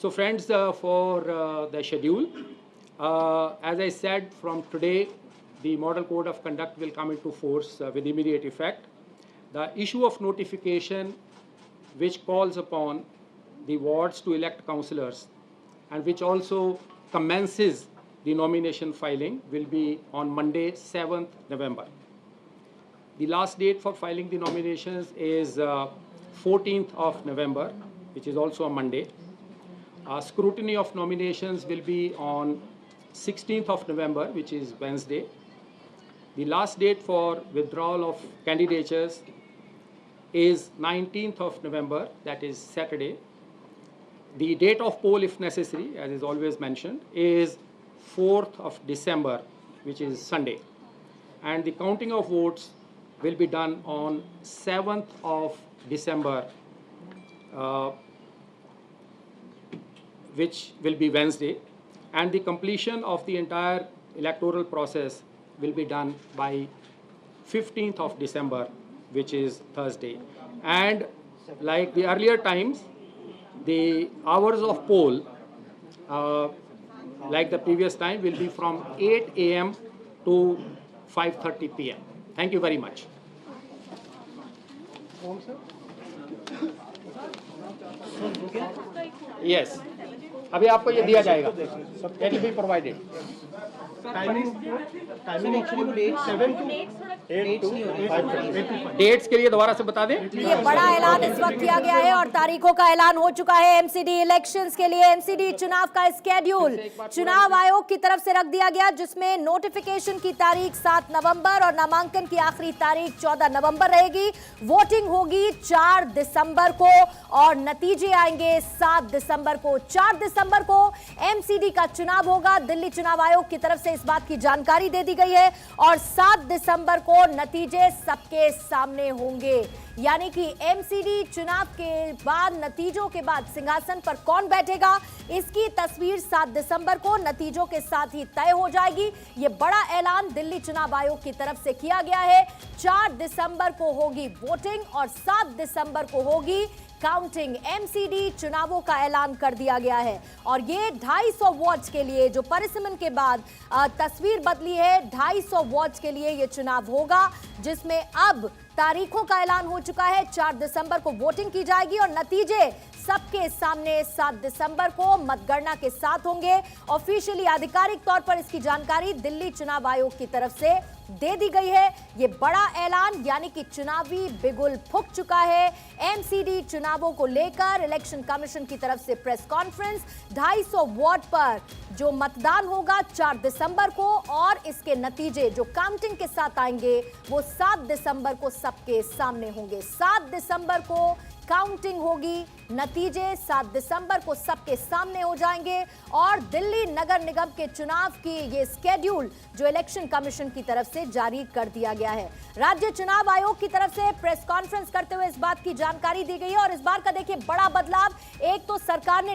So friends, for the schedule, as I said, from today, the Model Code of Conduct will come into force with immediate effect. The issue of notification which calls upon the wards to elect councillors and which also commences the nomination filing will be on Monday, 7th November. The last date for filing the nominations is 14th of November, which is also a Monday. Scrutiny of nominations will be on 16th of November, which is Wednesday. The last date for withdrawal of candidatures is 19th of November, that is Saturday. The date of poll, if necessary, as is always mentioned, is 4th of December, which is Sunday. And the counting of votes will be done on 7th of December, which will be Wednesday. And the completion of the entire electoral process will be done by 15th of December, which is Thursday. And like the earlier times, the hours of poll, like the previous time, will be from 8 a.m. to 5:30 p.m. Thank you very much. Yes. अभी आपको ये दिया जाएगा. It will be provided. Timing actually 7 to 8 to 5. Dates के लिए दोबारा से बता दें. ये बड़ा ऐलान इस वक्त किया गया है और तारीखों का ऐलान हो चुका है. एमसीडी इलेक्शंस के लिए एमसीडी चुनाव का स्केड्यूल चुनाव आयोग की तरफ से रख दिया गया, जिसमें नोटिफिकेशन की तारीख 7 नवंबर और नामांकन की आखिरी तारीख 14 नवंबर रहेगी. वोटिंग होगी 4 दिसंबर को और नतीजे आएंगे 7 दिसंबर को. 4 दिसंबर को एमसीडी का चुनाव होगा. दिल्ली चुनाव आयोग की तरफ से इस बात की जानकारी दे दी गई है और 7 दिसंबर को नतीजे सबके सामने होंगे. यानी कि एमसीडी चुनाव के बाद, नतीजों के बाद सिंहासन पर कौन बैठेगा, इसकी तस्वीर 7 दिसंबर को नतीजों के साथ ही तय हो जाएगी. यह बड़ा ऐलान दिल्ली चुनाव आयोग की तरफ से किया गया है. 4 दिसंबर को होगी वोटिंग और 7 दिसंबर को होगी काउंटिंग. एमसीडी चुनावों का ऐलान कर दिया गया है और ये 250 वार्ड्स के लिए, जो परिसीमन के बाद तस्वीर बदली है, 250 वार्ड्स के लिए ये चुनाव होगा, जिसमें अब तारीखों का ऐलान हो चुका है. 4 दिसंबर को वोटिंग की जाएगी और नतीजे सबके सामने 7 दिसंबर को मतगणना के साथ होंगे. ऑफिशियली आधिकारिक तौर पर इसकी जानकारी दिल्ली चुनाव आयोग की तरफ से दे दी गई है. ये बड़ा ऐलान, यानी कि चुनावी बिगुल फूंक चुका है. एमसीडी चुनावों को लेकर इलेक्शन कमीशन की तरफ से प्रेस कॉन्फ्रेंस. 250 वार्ड पर जो मतदान होगा 4 दिसंबर को और इसके नतीजे जो काउंटिंग के साथ आएंगे वो 7 दिसंबर को सबके सामने होंगे. 7 दिसंबर को काउंटिंग होगी, नतीजे 7 दिसंबर को सबके सामने हो जाएंगे और दिल्ली नगर निगम के चुनाव की ये स्केड्यूल जो इलेक्शन कमीशन की तरफ से जारी कर दिया गया है. राज्य चुनाव आयोग की तरफ से प्रेस कॉन्फ्रेंस करते हुए इस बात की जानकारी दी गई है और इस बार का देखिए बड़ा बदलाव. एक तो सरकार ने